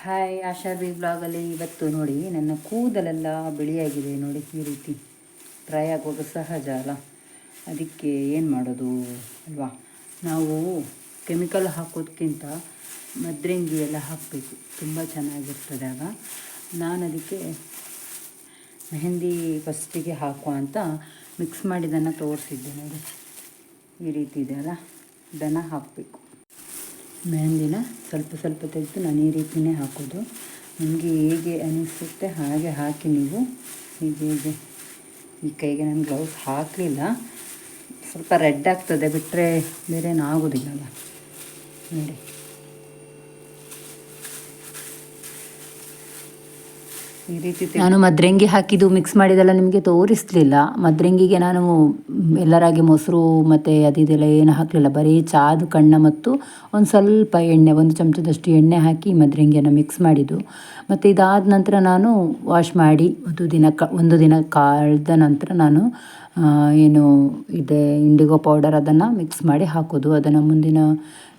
Hi ಆಶಾರ್ವಿ ಬ್ಲಾಗಲ್ಲಿ ಇವತ್ತು ನೋಡಿ ನನ್ನ ಕೂದಲೆಲ್ಲ ಬಿಳಿಯಾಗಿದೆ ನೋಡಿ. ಈ ರೀತಿ ಡ್ರೈ ಆಗೋದು ಸಹಜ ಅಲ್ಲ, ಅದಕ್ಕೆ ಏನು ಮಾಡೋದು ಅಲ್ವಾ. ನಾವು ಕೆಮಿಕಲ್ ಹಾಕೋದಕ್ಕಿಂತ ಮದ್ರಂಗಿ ಎಲ್ಲ ಹಾಕಬೇಕು, ತುಂಬ ಚೆನ್ನಾಗಿರ್ತದೆ. ಆಗ ನಾನು ಅದಕ್ಕೆ ಮೆಹಂದಿ ಫಸ್ಟಿಗೆ ಹಾಕುವ ಅಂತ ಮಿಕ್ಸ್ ಮಾಡಿದ್ದನ್ನು ತೋರಿಸಿದ್ದೆ ನೋಡಿ. ಈ ರೀತಿ ಇದೆ ಅಲ್ಲ, ಇದನ್ನು ಹಾಕಬೇಕು. ಮೆಹಂದಿನ ಸ್ವಲ್ಪ ಸ್ವಲ್ಪ ತೆಗೆದು ನಾನು ಈ ರೀತಿಯೇ ಹಾಕೋದು. ನಿಮಗೆ ಹೇಗೆ ಅನಿಸುತ್ತೆ ಹಾಗೆ ಹಾಕಿ ನೀವು. ಹೀಗೆ ಈ ಕೈಗೆ ನಾನು ಗ್ಲೌಸ್ ಹಾಕಲಿಲ್ಲ, ಸ್ವಲ್ಪ ರೆಡ್ ಆಗ್ತದೆ, ಬಿಟ್ಟರೆ ಬೇರೇನು ಆಗೋದಿಲ್ಲಲ್ಲ ನೋಡಿ. ಈ ರೀತಿ ನಾನು ಮದ್ರಂಗಿ ಹಾಕಿದ್ದು ಮಿಕ್ಸ್ ಮಾಡಿದೆಲ್ಲ ನಿಮಗೆ ತೋರಿಸಲಿಲ್ಲ. ಮದ್ರಂಗಿಗೆ ನಾನು ಎಲ್ಲರಾಗಿ ಮೊಸರು ಮತ್ತು ಅದೆಲ್ಲ ಏನು ಹಾಕಲಿಲ್ಲ, ಬರೀ ಚಾದು ಕಣ್ಣ ಮತ್ತು ಒಂದು ಸ್ವಲ್ಪ ಎಣ್ಣೆ, 1 ಚಮಚದಷ್ಟು ಎಣ್ಣೆ ಹಾಕಿ ಮದ್ರಂಗಿಯನ್ನು ಮಿಕ್ಸ್ ಮಾಡಿದ್ದು. ಮತ್ತು ಇದಾದ ನಂತರ ನಾನು ವಾಶ್ ಮಾಡಿ ಒಂದು ದಿನ ಕಳೆದ ನಂತರ ನಾನು ಏನು ಇದೆ ಇಂಡಿಗೋ ಪೌಡರ್ ಅದನ್ನು ಮಿಕ್ಸ್ ಮಾಡಿ ಹಾಕೋದು. ಅದನ್ನು ಮುಂದಿನ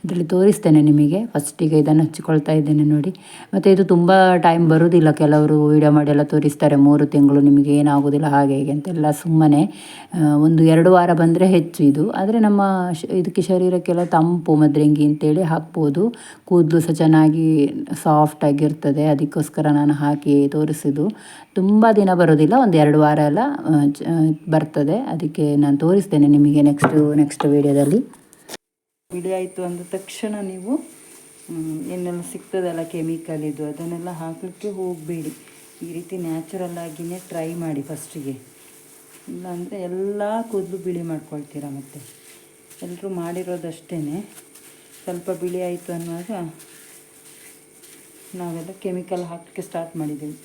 ಇದರಲ್ಲಿ ತೋರಿಸ್ತೇನೆ ನಿಮಗೆ. ಫಸ್ಟಿಗೆ ಇದನ್ನು ಹಚ್ಚಿಕೊಳ್ತಾ ಇದ್ದೇನೆ ನೋಡಿ. ಮತ್ತು ಇದು ತುಂಬ ಟೈಮ್ ಬರೋದಿಲ್ಲ, ಕೆಲವರು ವೀಡಿಯೋ ಮಾಡಿ ಎಲ್ಲ ತೋರಿಸ್ತಾರೆ 3 ತಿಂಗಳು ನಿಮಗೆ ಏನಾಗೋದಿಲ್ಲ ಹಾಗೆ ಹೀಗೆ ಅಂತೆಲ್ಲ. ಸುಮ್ಮನೆ 1-2 ವಾರ ಬಂದರೆ ಹೆಚ್ಚು ಇದು. ಆದರೆ ನಮ್ಮ ಇದಕ್ಕೆ ಶರೀರಕ್ಕೆಲ್ಲ ತಂಪು ಮದ್ರಂಗಿ ಅಂತೇಳಿ ಹಾಕ್ಬೋದು. ಕೂದಲು ಸಹ ಚೆನ್ನಾಗಿ ಸಾಫ್ಟಾಗಿರ್ತದೆ, ಅದಕ್ಕೋಸ್ಕರ ನಾನು ಹಾಕಿ ತೋರಿಸಿದ್ದು. ತುಂಬ ದಿನ ಬರೋದಿಲ್ಲ, 1-2 ವಾರ ಎಲ್ಲ ಬರ್ತದೆ. ಅದಕ್ಕೆ ನಾನು ತೋರಿಸ್ತೇನೆ ನಿಮಗೆ ನೆಕ್ಸ್ಟ್ ವೀಡಿಯೋದಲ್ಲಿ. ವಿಡಿಯೋ ಆಯಿತು ಅಂದ ತಕ್ಷಣ ನೀವು ಏನೆಲ್ಲ ಸಿಗ್ತದಲ್ಲ ಕೆಮಿಕಲ್ ಇದು, ಅದನ್ನೆಲ್ಲ ಹಾಕಲಿಕ್ಕೆ ಹೋಗಬೇಡಿ. ಈ ರೀತಿ ನ್ಯಾಚುರಲ್ ಆಗಿಯೇ ಟ್ರೈ ಮಾಡಿ ಫಸ್ಟಿಗೆ. ಇಲ್ಲಾಂದರೆ ಎಲ್ಲ ಕೂದಲು ಬಿಳಿ ಮಾಡ್ಕೊಳ್ತೀರಾ. ಮತ್ತು ಎಲ್ಲರೂ ಮಾಡಿರೋದಷ್ಟೇ. ಸ್ವಲ್ಪ ಬಿಳಿ ಆಯಿತು ಅನ್ನುವಾಗ ನಾವೆಲ್ಲ ಕೆಮಿಕಲ್ ಹಾಕಲಿಕ್ಕೆ ಸ್ಟಾರ್ಟ್ ಮಾಡಿದ್ದೆವು.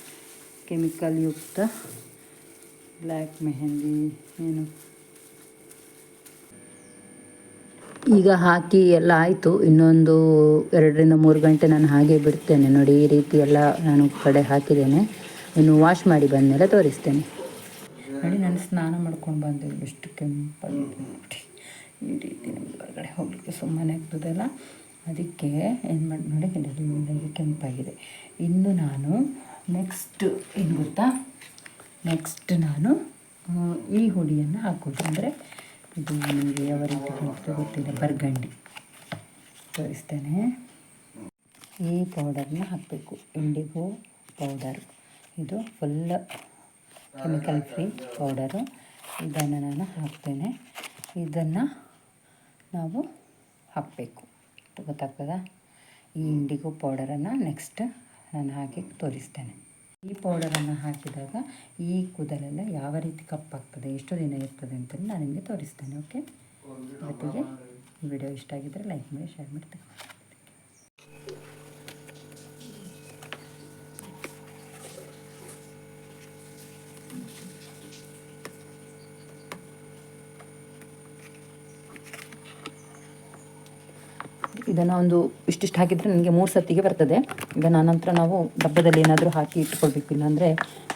ಕೆಮಿಕಲ್ ಯುಕ್ತ ಬ್ಲ್ಯಾಕ್ ಮೆಹಂದಿ ಏನು. ಈಗ ಹಾಕಿ ಎಲ್ಲ ಆಯಿತು. ಇನ್ನೊಂದು 2-3 ಗಂಟೆ ನಾನು ಹಾಗೆ ಬಿಡ್ತೇನೆ ನೋಡಿ. ಈ ರೀತಿ ಎಲ್ಲ ನಾನು ಕಡೆ ಹಾಕಿದ್ದೇನೆ. ಇನ್ನು ವಾಶ್ ಮಾಡಿ ಬಂದಮೇಲೆ ತೋರಿಸ್ತೇನೆ ನೋಡಿ. ನಾನು ಸ್ನಾನ ಮಾಡ್ಕೊಂಡು ಬಂದೆ, ಎಷ್ಟು ಕೆಂಪಾಗಿದೆ ನೋಡಿ. ಈ ರೀತಿ ನಮಗೆ ಹೊರಗಡೆ ಹೋಗಲಿಕ್ಕೆ ಸುಮ್ಮನೆ ಆಗ್ತದಲ್ಲ, ಅದಕ್ಕೆ ಏನು ಮಾಡಿ ನೋಡಿ, ಇಲ್ಲಿ ಕೆಂಪಾಗಿದೆ. ಇನ್ನು ನಾನು ನೆಕ್ಸ್ಟ್ ಏನು ಗೊತ್ತಾ, ನೆಕ್ಸ್ಟ್ ನಾನು ಈ ಹುಡಿಯನ್ನು ಹಾಕೋದು. ಅಂದರೆ ಇದು ನಿಮಗೆ ಯಾವ ರೀತಿ ಗೊತ್ತಿದೆ, ಬರ್ಗಂಡಿ ತೋರಿಸ್ತೇನೆ. ಈ ಪೌಡರ್ನ ಹಾಕಬೇಕು, ಇಂಡಿಗೋ ಪೌಡರ್. ಇದು ಫುಲ್ ಕೆಮಿಕಲ್ ಫ್ರೀ ಪೌಡರು. ಇದನ್ನು ನಾನು ಹಾಕ್ತೇನೆ. ಇದನ್ನು ನಾವು ಹಾಕಬೇಕು, ಗೊತ್ತಾಗ್ತದಾ. ಈ ಇಂಡಿಗೋ ಪೌಡರನ್ನು ನೆಕ್ಸ್ಟ್ ನಾನು ಹಾಕಿ ತೋರಿಸ್ತೇನೆ. ಈ ಪೌಡರನ್ನು ಹಾಕಿದಾಗ ಈ ಕೂದಲೆಲ್ಲ ಯಾವ ರೀತಿ ಕಪ್ಪಾಗ್ತದೆ, ಎಷ್ಟು ದಿನ ಇರ್ತದೆ ಅಂತೇಳಿ ನಾನು ನಿಮಗೆ ತೋರಿಸ್ತೇನೆ. ಓಕೆ, ಜೊತೆಗೆ ಈ ವಿಡಿಯೋ ಇಷ್ಟ ಆಗಿದ್ದರೆ ಲೈಕ್ ಮಾಡಿ, ಶೇರ್ ಮಾಡಿ. ಇದನ್ನು ಒಂದು ಇಷ್ಟಿಷ್ಟು ಹಾಕಿದರೆ ನನಗೆ 3 ಸತಿಗೆ ಬರ್ತದೆ. ಇದನ್ನು ನಂತರ ನಾವು ಡಬ್ಬದಲ್ಲಿ ಏನಾದರೂ ಹಾಕಿ ಇಟ್ಕೊಳ್ಬೇಕು. ಇಲ್ಲಾಂದರೆ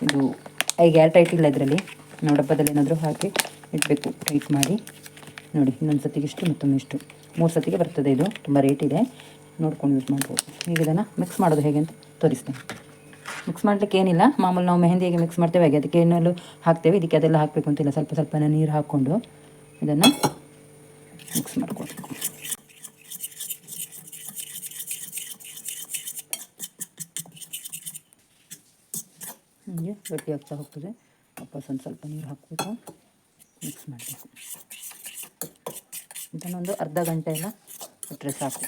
ಇದು ಈಗ ಏರ್ ಟೈಟ್ ಇಲ್ಲ ಇದರಲ್ಲಿ. ನಾವು ಡಬ್ಬದಲ್ಲಿ ಏನಾದರೂ ಹಾಕಿ ಇಡಬೇಕು, ಟೈಟ್ ಮಾಡಿ ನೋಡಿ. ಇನ್ನೊಂದು ಸತಿಗೆ ಇಷ್ಟು, ಮತ್ತೊಮ್ಮೆ ಇಷ್ಟು, 3 ಸತಿಗೆ ಬರ್ತದೆ. ಇದು ತುಂಬ ರೇಟ್ ಇದೆ, ನೋಡ್ಕೊಂಡು ಯೂಸ್ ಮಾಡ್ಬೋದು. ಈಗ ಇದನ್ನು ಮಿಕ್ಸ್ ಮಾಡೋದು ಹೇಗೆ ಅಂತ ತೋರಿಸ್ತೇನೆ. ಮಿಕ್ಸ್ ಮಾಡಲಿಕ್ಕೆ ಏನಿಲ್ಲ, ಮಾಮೂಲು ನಾವು ಮೆಹಂದಿ ಹೇಗೆ ಮಿಕ್ಸ್ ಮಾಡ್ತೇವೆ ಹಾಗೆ ಅದಕ್ಕೆ ಏನೆಲ್ಲೂ ಹಾಕ್ತೇವೆ. ಇದಕ್ಕೆ ಅದೆಲ್ಲ ಹಾಕಬೇಕು ಅಂತಿಲ್ಲ. ಸ್ವಲ್ಪ ಸ್ವಲ್ಪನೇ ನೀರು ಹಾಕ್ಕೊಂಡು ಇದನ್ನು ಮಿಕ್ಸ್ ಮಾಡ್ಕೊಳ್ಬೇಕು. ಹೀಗೆ ಗಟ್ಟಿ ಆಗ್ತಾ ಹೋಗ್ತದೆ. ವಾಪಸ್ ಒಂದು ಸ್ವಲ್ಪ ನೀರು ಹಾಕಬೇಕು, ಮಿಕ್ಸ್ ಮಾಡಬೇಕು. ಇದನ್ನೊಂದು ಅರ್ಧ ಗಂಟೆ ಎಲ್ಲ ಬಿಟ್ಟರೆ ಸಾಕು.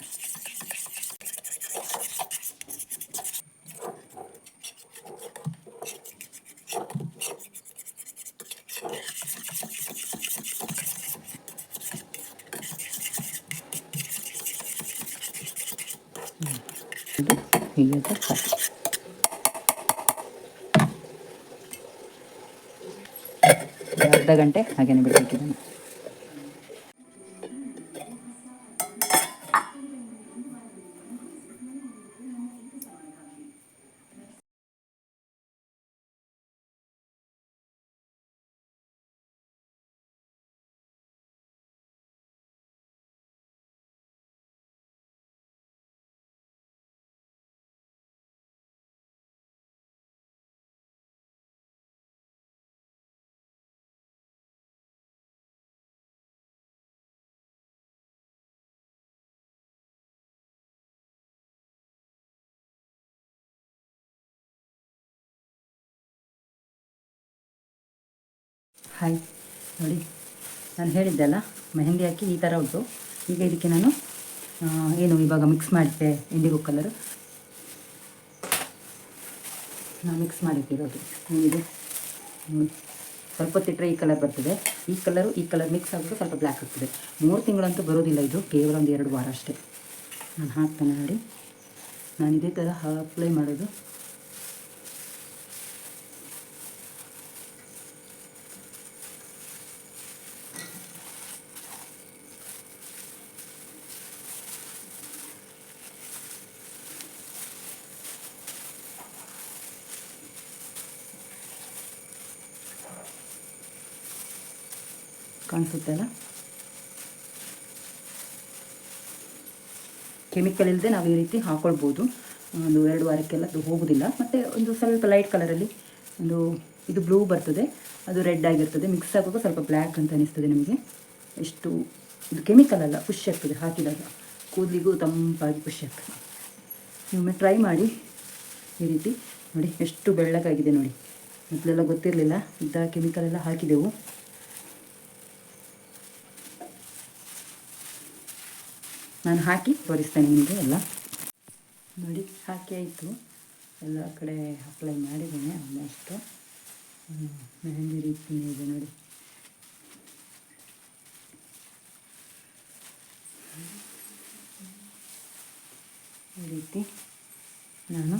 ಹೀಗೆ ಸಾಕು. ಅರ್ಧ ಗಂಟೆ ಹಾಗೇನೆ ಬಿಡಬೇಕಿದೆ. ಹಾಯ್, ನೋಡಿ ನಾನು ಹೇಳಿದ್ದೆಲ್ಲ ಮೆಹಂದಿ ಹಾಕಿ ಈ ಥರ ಉಂಟು. ಈಗ ಇದಕ್ಕೆ ನಾನು ಏನು ಇವಾಗ ಮಿಕ್ಸ್ ಮಾಡಿದ್ದೆ ಇಂಡಿಗೋ ಕಲರ್ ನಾನು ಮಿಕ್ಸ್ ಮಾಡಿಟ್ಟಿರೋದು ಏನಿದೆ ಸ್ವಲ್ಪ ಹೊತ್ತಿಟ್ಟರೆ ಈ ಕಲರ್ ಬರ್ತದೆ. ಈ ಕಲರ್ ಮಿಕ್ಸ್ ಆಗಿಬಿಟ್ಟು ಸ್ವಲ್ಪ ಬ್ಲ್ಯಾಕ್ ಆಗ್ತದೆ. 3 ತಿಂಗಳಂತೂ ಬರೋದಿಲ್ಲ ಇದು, ಕೇವಲ ಒಂದು 2 ವಾರ ಅಷ್ಟೇ. ನಾನು ಹಾಕ್ತೇನೆ ನೋಡಿ. ನಾನು ಇದೇ ಥರ ಅಪ್ಲೈ ಮಾಡೋದು. ಕಾಣಿಸುತ್ತೆ ಅಲ್ಲ, ಕೆಮಿಕಲ್ ಇಲ್ಲದೆ ನಾವು ಈ ರೀತಿ ಹಾಕ್ಕೊಳ್ಬೋದು. ಒಂದು 2 ವಾರಕ್ಕೆಲ್ಲ ಅದು ಹೋಗೋದಿಲ್ಲ. ಮತ್ತು ಒಂದು ಸ್ವಲ್ಪ ಲೈಟ್ ಕಲರಲ್ಲಿ ಇದು ಬ್ಲೂ ಬರ್ತದೆ, ಅದು ರೆಡ್ ಆಗಿರ್ತದೆ. ಮಿಕ್ಸ್ ಆಗುವಾಗ ಸ್ವಲ್ಪ ಬ್ಲ್ಯಾಕ್ ಅಂತ ಅನಿಸ್ತದೆ ನಿಮಗೆ. ಎಷ್ಟು ಇದು ಕೆಮಿಕಲ್ ಅಲ್ಲ, ಖುಷಿ ಆಗ್ತದೆ ಹಾಕಿದಾಗ, ಕೂದಲಿಗೂ ತಂಪಾಗಿ ಖುಷಿ ಆಗ್ತದೆ. ಒಮ್ಮೆ ಟ್ರೈ ಮಾಡಿ ಈ ರೀತಿ. ನೋಡಿ ಎಷ್ಟು ಬೆಳ್ಳಗಾಗಿದೆ ನೋಡಿ. ಮೊದಲೆಲ್ಲ ಗೊತ್ತಿರಲಿಲ್ಲ, ಇದ್ದ ಕೆಮಿಕಲ್ ಎಲ್ಲ ಹಾಕಿದೆವು. ನಾನು ಹಾಕಿ ತೋರಿಸ್ತೇನೆ ನಿಮಗೆ ಎಲ್ಲ. ನೋಡಿ ಹಾಕಿ ಆಯಿತು, ಎಲ್ಲ ಕಡೆ ಅಪ್ಲೈ ಮಾಡಿದ್ದೇನೆ ಆಲ್ಮೋಸ್ಟು. ಮೆಹಂದಿ ರೀತಿಯೇ ಇದೆ ನೋಡಿ. ಈ ರೀತಿ ನಾನು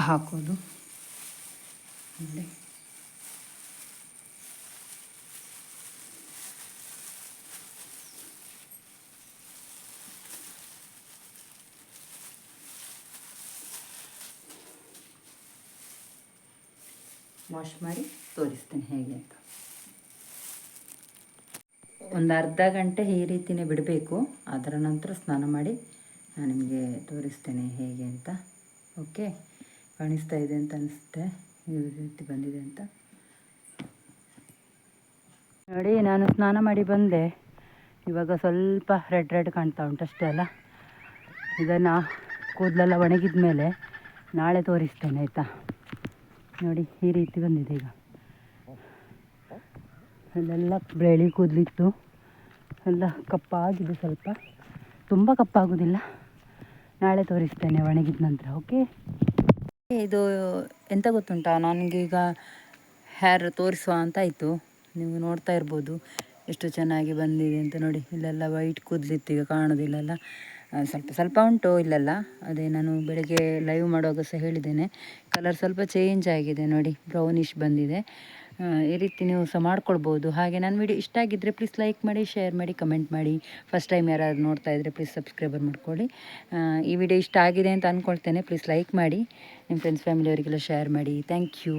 ಹಾಕೋದು ನೋಡಿ. ವಾಶ್ ಮಾಡಿ ತೋರಿಸ್ತೇನೆ ಹೇಗೆ ಅಂತ. ಒಂದು ಅರ್ಧ ಗಂಟೆ ಈ ರೀತಿಯೇ ಬಿಡಬೇಕು. ಅದರ ನಂತರ ಸ್ನಾನ ಮಾಡಿ ನಾನು ನಿಮಗೆ ತೋರಿಸ್ತೇನೆ ಹೇಗೆ ಅಂತ. ಓಕೆ, ಕಾಣಿಸ್ತಾ ಇದೆ ಅಂತ ಅನಿಸುತ್ತೆ, ಈ ರೀತಿ ಬಂದಿದೆ ಅಂತ ನೋಡಿ. ನಾನು ಸ್ನಾನ ಮಾಡಿ ಬಂದೆ. ಇವಾಗ ಸ್ವಲ್ಪ ರೆಡ್ ಕಾಣ್ತಾ ಉಂಟು ಅಷ್ಟೇ ಅಲ್ಲ. ಇದನ್ನು ಕೂದಲೆಲ್ಲ ಒಣಗಿದ ಮೇಲೆ ನಾಳೆ ತೋರಿಸ್ತೇನೆ ಆಯಿತಾ. ನೋಡಿ ಈ ರೀತಿ ಬಂದಿದೆ. ಈಗ ಅಲ್ಲೆಲ್ಲ ಬಿಳಿ ಕೂದಲಿತ್ತು, ಎಲ್ಲ ಕಪ್ಪಾಗಿದೆ, ಸ್ವಲ್ಪ ತುಂಬ ಕಪ್ಪಾಗೋದಿಲ್ಲ. ನಾಳೆ ತೋರಿಸ್ತೇನೆ ಒಣಗಿದ ನಂತರ. ಓಕೆ, ಇದು ಎಂತ ಗೊತ್ತುಂಟಾ, ನನಗೀಗ ಹೇರ್ ತೋರಿಸುವ ಅಂತ ಆಯಿತು. ನೀವು ನೋಡ್ತಾ ಇರ್ಬೋದು ಎಷ್ಟು ಚೆನ್ನಾಗಿ ಬಂದಿದೆ ಅಂತ ನೋಡಿ. ಇಲ್ಲೆಲ್ಲ ವೈಟ್ ಕೂದಲಿತ್ತು, ಈಗ ಕಾಣೋದಿಲ್ಲಲ್ಲ, ಸ್ವಲ್ಪ ಉಂಟು ಇಲ್ಲೆಲ್ಲ. ಅದೇ ನಾನು ಬೆಳಗ್ಗೆ ಲೈವ್ ಮಾಡುವಾಗ ಸಹ ಹೇಳಿದ್ದೇನೆ, ಕಲರ್ ಸ್ವಲ್ಪ ಚೇಂಜ್ ಆಗಿದೆ ನೋಡಿ, ಬ್ರೌನಿಷ್ ಬಂದಿದೆ. ಈ ರೀತಿ ನೀವು ಸಹ ಮಾಡ್ಕೊಳ್ಬೋದು. ಹಾಗೆ ನನ್ನ ವಿಡಿಯೋ ಇಷ್ಟ ಆಗಿದ್ದರೆ ಪ್ಲೀಸ್ ಲೈಕ್ ಮಾಡಿ, ಶೇರ್ ಮಾಡಿ, ಕಮೆಂಟ್ ಮಾಡಿ. ಫಸ್ಟ್ ಟೈಮ್ ಯಾರಾದ್ರು ನೋಡ್ತಾ ಇದ್ದರೆ ಪ್ಲೀಸ್ ಸಬ್ಸ್ಕ್ರೈಬರ್ ಮಾಡ್ಕೊಳ್ಳಿ. ಈ ವಿಡಿಯೋ ಇಷ್ಟ ಆಗಿದೆ ಅಂತ ಅಂದ್ಕೊಳ್ತೇನೆ. ಪ್ಲೀಸ್ ಲೈಕ್ ಮಾಡಿ, ನಿಮ್ಮ ಫ್ರೆಂಡ್ಸ್ ಫ್ಯಾಮಿಲಿಯವರಿಗೆಲ್ಲ ಶೇರ್ ಮಾಡಿ. Thank you.